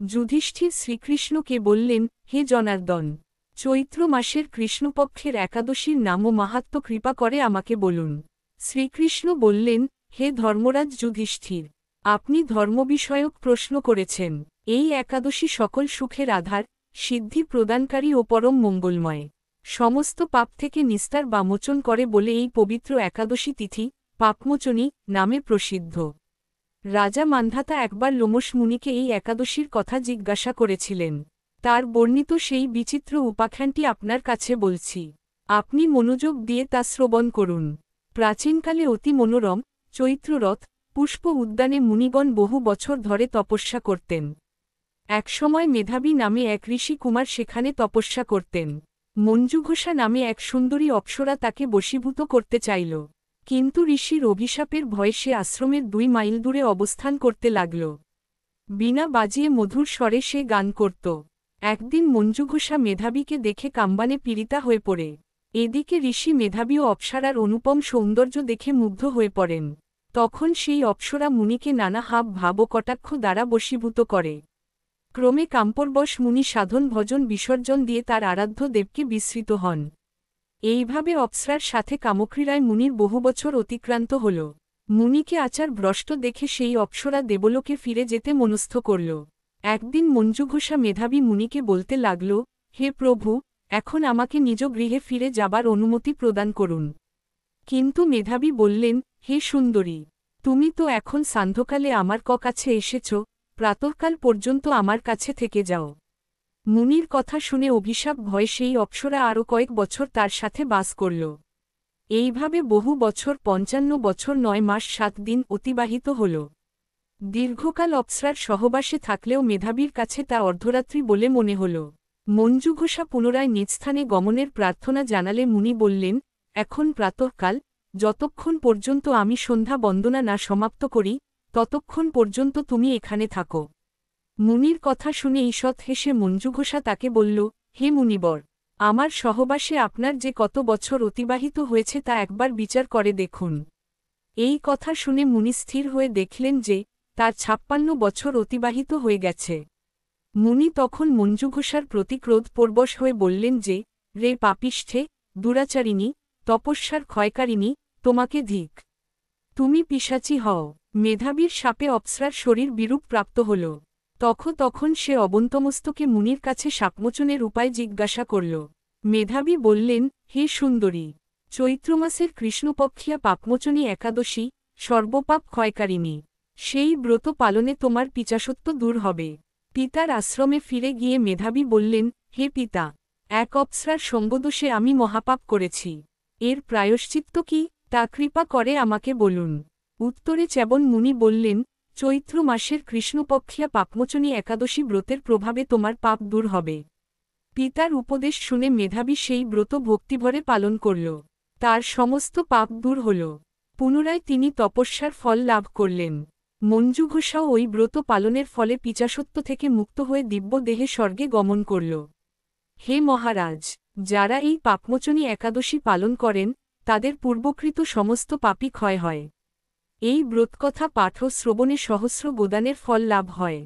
যুধিষ্ঠির শ্রীকৃষ্ণকে বললেন, হে জনার্দন, চৈত্র মাসের কৃষ্ণপক্ষের একাদশীর নাম ও মাহাত্ম্য কৃপা করে আমাকে বলুন। শ্রীকৃষ্ণ বললেন, হে ধর্মরাজ যুধিষ্ঠির, আপনি ধর্মবিষয়ক প্রশ্ন করেছেন। এই একাদশী সকল সুখের আধার, সিদ্ধি প্রদানকারী ও পরম মঙ্গলময়, সমস্ত পাপ থেকে নিস্তার বা মোচন করে বলে এই পবিত্র একাদশী তিথি পাপমোচনী নামে প্রসিদ্ধ। রাজা মান্ধাতা একবার লোমশ মুনিকে এই একাদশীর কথা জিজ্ঞাসা করেছিলেন। তার বর্ণিত সেই বিচিত্র উপাখ্যানটি আপনার কাছে বলছি, আপনি মনোযোগ দিয়ে তা শ্রবণ করুন। প্রাচীনকালে অতি মনোরম চৈত্ররথ পুষ্প উদ্যানে মুনিগণ বহু বছর ধরে তপস্যা করতেন। একসময় মেধাবী নামে এক ঋষি কুমার সেখানে তপস্যা করতেন। মঞ্জুঘোষা নামে এক সুন্দরী অপ্সরা তাকে বশীভূত করতে চাইল, কিন্তু ঋষির অভিশাপের ভয়ে সে আশ্রমের 2 মাইল দূরে অবস্থান করতে লাগল। বীণা বাজিয়ে মধুর স্বরে সে গান করত। একদিন মঞ্জুঘোষা মেধাবীকে দেখে কাম্বানে পীড়িতা হয়ে পড়ে। এদিকে ঋষি মেধাবী ও অপ্সরার অনুপম সৌন্দর্য দেখে মুগ্ধ হয়ে পড়েন। তখন সেই অপ্সরা মুনিকে নানা হাব ভাব ও কটাক্ষ দ্বারা বশীভূত করে। ক্রমে কাম্পরবশ মুনি সাধন ভজন বিসর্জন দিয়ে তার আরাধ্য দেবকে বিস্মৃত হন। এইভাবে অপ্সরার সাথে কামক্রীড়ায় মুনির বহু বছর অতিক্রান্ত হল। মুনিকে আচার ভ্রষ্ট দেখে সেই অপ্সরা দেবলোকে ফিরে যেতে মনস্থ করল। একদিন মঞ্জুঘোষা মেধাবী মুনিকে বলতে লাগল, হে প্রভু, এখন আমাকে নিজ গৃহে ফিরে যাবার অনুমতি প্রদান করুন। কিন্তু মেধাবী বললেন, হে সুন্দরী, তুমি তো এখন সান্ধ্যকালে আমার কাছে এসেছ, প্রাতঃকাল পর্যন্ত আমার কাছে থেকে যাও। মুনির কথা শুনে অভিশাপ ভয়ে সেই অপ্সরা আরও কয়েক বছর তার সাথে বাস করল। এইভাবে বহু বছর 55 বছর 9 মাস 7 দিন অতিবাহিত হল। দীর্ঘকাল অপ্সরার সহবাসে থাকলেও মেধাবীর কাছে তা অর্ধরাত্রি বলে মনে হল। মঞ্জুঘোষা পুনরায় নিজ স্থানে গমনের প্রার্থনা জানালে মুনি বললেন, এখন প্রাতঃকাল, যতক্ষণ পর্যন্ত আমি সন্ধ্যা বন্দনা না সমাপ্ত করি, ততক্ষণ পর্যন্ত তুমি এখানে থাকো। মুনির কথা শুনে ঈষৎ হেসে মঞ্জুঘোষা তাকে বলল, হে মুনিবর, আমার সহবাসে আপনার যে কত বছর অতিবাহিত হয়েছে তা একবার বিচার করে দেখুন। এই কথা শুনে মুনি স্থির হয়ে দেখলেন যে তার 56 বছর অতিবাহিত হয়ে গেছে। মুনি তখন মঞ্জুঘোষার প্রতি ক্রোধপরবশ হয়ে বললেন যে, রে পাপিষ্ঠে, দুরাচারিণী, তপস্যার ক্ষয়কারিণী, তোমাকে ধিক। তুমি পিশাচী হও। মেধাবীর শাপে অপ্সরার শরীর বিরূপ প্রাপ্ত হল। তখন সে অবন্তমস্তকে মুনির কাছে শাপমোচনের উপায় জিজ্ঞাসা করল। মেধাবী বললেন, হে সুন্দরী, চৈত্রমাসের কৃষ্ণপক্ষিয়া পাপমোচনী একাদশী সর্বপাপ ক্ষয়কারিণী। সেই ব্রত পালনে তোমার পিচাসত্ব দূর হবে। পিতার আশ্রমে ফিরে গিয়ে মেধাবী বললেন, হে পিতা, এক অপ্সরার সঙ্গদোষে আমি মহাপাপ করেছি। এর প্রায়শ্চিত্ত কি, তা কৃপা করে আমাকে বলুন। উত্তরে চ্যবন মুনি বললেন, চৈত্র মাসের কৃষ্ণপক্ষিয়া পাপমোচনী একাদশী ব্রতের প্রভাবে তোমার পাপ দূর হবে। পিতার উপদেশ শুনে মেধাবী সেই ব্রত ভক্তিভরে পালন করল। তার সমস্ত পাপ দূর হল। পুনরায় তিনি তপস্যার ফল লাভ করলেন। মঞ্জুঘোষাও ওই ব্রত পালনের ফলে পিচাসত্ব থেকে মুক্ত হয়ে দিব্য দেহে স্বর্গে গমন করল। হে মহারাজ, যারা এই পাপমোচনী একাদশী পালন করেন, তাদের পূর্বকৃত সমস্ত পাপই ক্ষয় হয়। এই ব্রতকথা পাঠ ও শ্রবণে সহস্র গোদানের ফল লাভ হয়।